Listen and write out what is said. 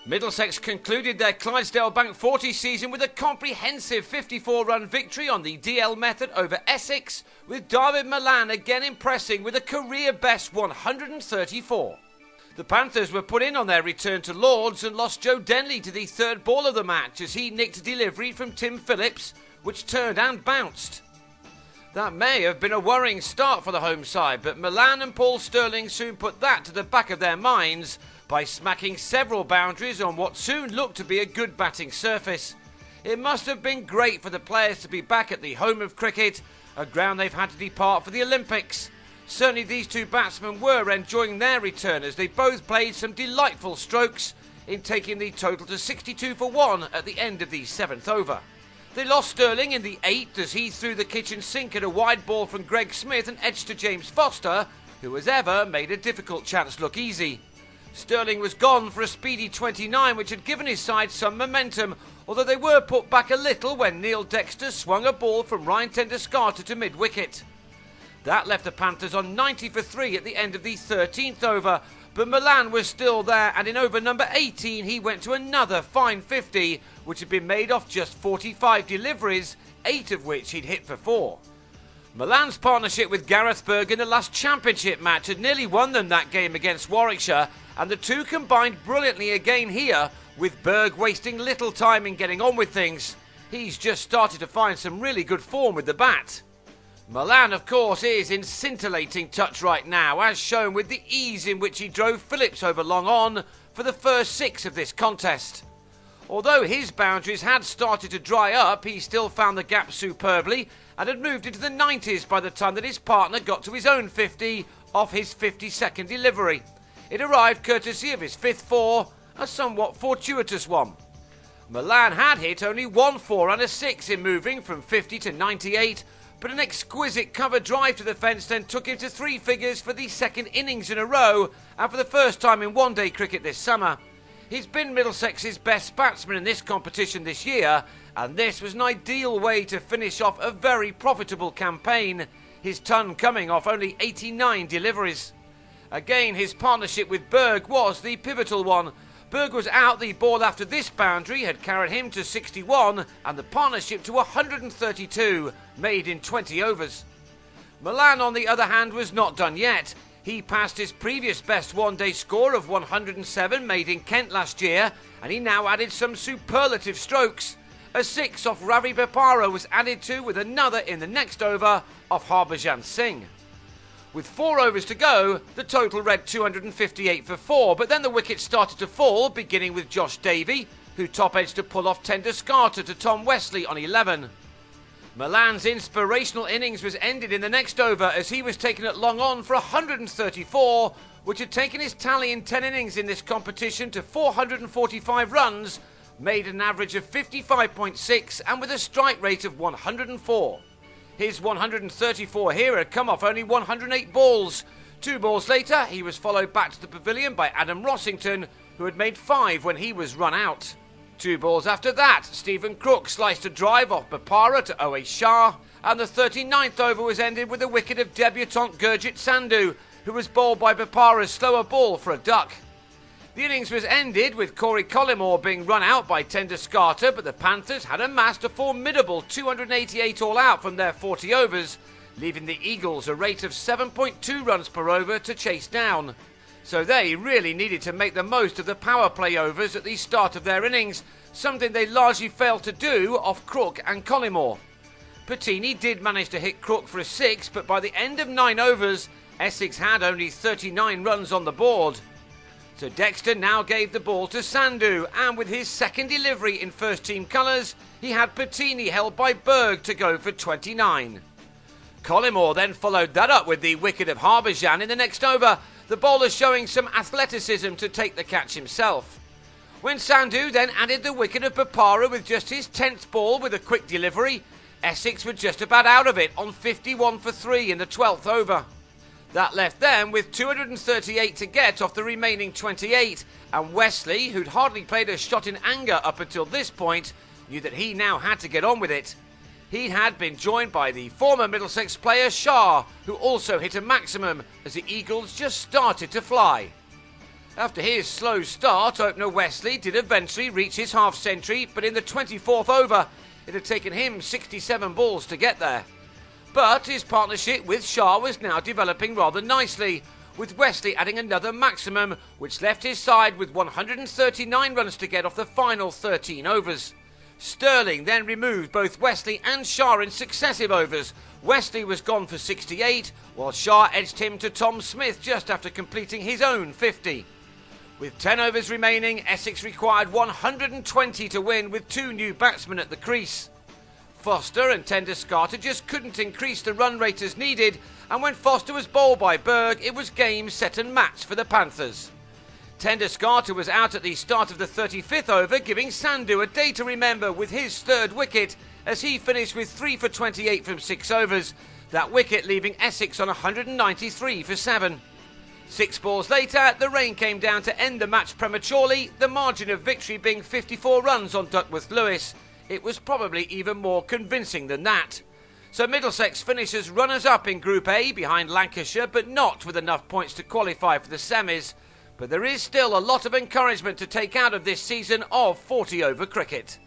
Middlesex concluded their Clydesdale Bank 40 season with a comprehensive 54-run victory on the DL method over Essex, with David Malan again impressing with a career-best 134. The Panthers were put in on their return to Lords and lost Joe Denley to the third ball of the match as he nicked a delivery from Tim Phillips, which turned and bounced. That may have been a worrying start for the home side, but Malan and Paul Stirling soon put that to the back of their minds by smacking several boundaries on what soon looked to be a good batting surface. It must have been great for the players to be back at the home of cricket, a ground they've had to depart for the Olympics. Certainly these two batsmen were enjoying their return as they both played some delightful strokes in taking the total to 62 for 1 at the end of the 7th over. They lost Stirling in the 8th as he threw the kitchen sink at a wide ball from Greg Smith and edged to James Foster, who as ever made a difficult chance look easy. Stirling was gone for a speedy 29, which had given his side some momentum, although they were put back a little when Neil Dexter swung a ball from Ryan Doeschate to mid-wicket. That left the Panthers on 90 for 3 at the end of the 13th over, but Malan was still there, and in over number 18 he went to another fine 50, which had been made off just 45 deliveries, 8 of which he'd hit for 4. Malan's partnership with Gareth Berg in the last championship match had nearly won them that game against Warwickshire, and the two combined brilliantly again here, with Berg wasting little time in getting on with things. He's just started to find some really good form with the bat. Malan, of course, is in scintillating touch right now, as shown with the ease in which he drove Phillips over long on for the first 6 of this contest. Although his boundaries had started to dry up, he still found the gap superbly and had moved into the 90s by the time that his partner got to his own 50 off his 52nd delivery. It arrived courtesy of his 5th 4, a somewhat fortuitous one. Malan had hit only 1 4 and a 6 in moving from 50 to 98, but an exquisite cover drive to the fence then took him to 3 figures for the 2nd innings in a row, and for the first time in one-day cricket this summer. He's been Middlesex's best batsman in this competition this year, and this was an ideal way to finish off a very profitable campaign, his ton coming off only 89 deliveries. Again, his partnership with Berg was the pivotal one. Berg was out, the ball after this boundary had carried him to 61 and the partnership to 132, made in 20 overs. Malan, on the other hand, was not done yet. He passed his previous best one-day score of 107 made in Kent last year, and he now added some superlative strokes. A 6 off Ravi Bopara was added to, with another in the next over off Harbhajan Singh. With 4 overs to go, the total read 258 for 4, but then the wickets started to fall, beginning with Josh Davey, who top-edged to pull off Doeschate to Tom Westley on 11. Malan's inspirational innings was ended in the next over as he was taken at long on for 134, which had taken his tally in 10 innings in this competition to 445 runs, made an average of 55.6 and with a strike rate of 104. His 134 here had come off only 108 balls. 2 balls later, he was followed back to the pavilion by Adam Rossington, who had made 5 when he was run out. 2 balls after that, Stephen Crook sliced a drive off Bopara to owe Shah, and the 39th over was ended with a wicket of debutant Gurjit Sandhu, who was bowled by Bopara's slower ball for a duck. The innings was ended with Corey Collymore being run out by Doeschate, but the Panthers had amassed a formidable 288 all out from their 40 overs, leaving the Eagles a rate of 7.2 runs per over to chase down. So they really needed to make the most of the power play overs at the start of their innings, something they largely failed to do off Crook and Collymore. Pettini did manage to hit Crook for a 6, but by the end of 9 overs, Essex had only 39 runs on the board. So Dexter now gave the ball to Sandhu, and with his 2nd delivery in first team colours, he had Pettini held by Berg to go for 29. Collymore then followed that up with the wicket of Harbhajan in the next over, the bowler showing some athleticism to take the catch himself. When Sandhu then added the wicket of Bopara with just his 10th ball with a quick delivery, Essex were just about out of it on 51 for 3 in the 12th over. That left them with 238 to get off the remaining 28, and Westley, who'd hardly played a shot in anger up until this point, knew that he now had to get on with it. He had been joined by the former Middlesex player Shah, who also hit a maximum as the Eagles just started to fly. After his slow start, opener Westley did eventually reach his half-century, but in the 24th over, it had taken him 67 balls to get there. But his partnership with Shah was now developing rather nicely, with Westley adding another maximum, which left his side with 139 runs to get off the final 13 overs. Stirling then removed both Westley and Shah in successive overs. Westley was gone for 68, while Shah edged him to Tom Smith just after completing his own 50. With 10 overs remaining, Essex required 120 to win with 2 new batsmen at the crease. Foster and Doeschate just couldn't increase the run rate as needed, and when Foster was bowled by Berg, it was game, set and match for the Panthers. Doeschate was out at the start of the 35th over, giving Sandhu a day to remember with his third wicket, as he finished with 3 for 28 from 6 overs, that wicket leaving Essex on 193 for 7. 6 balls later, the rain came down to end the match prematurely, the margin of victory being 54 runs on Duckworth-Lewis. It was probably even more convincing than that. So Middlesex finishes runners-up in Group A behind Lancashire, but not with enough points to qualify for the semis. But there is still a lot of encouragement to take out of this season of 40-over cricket.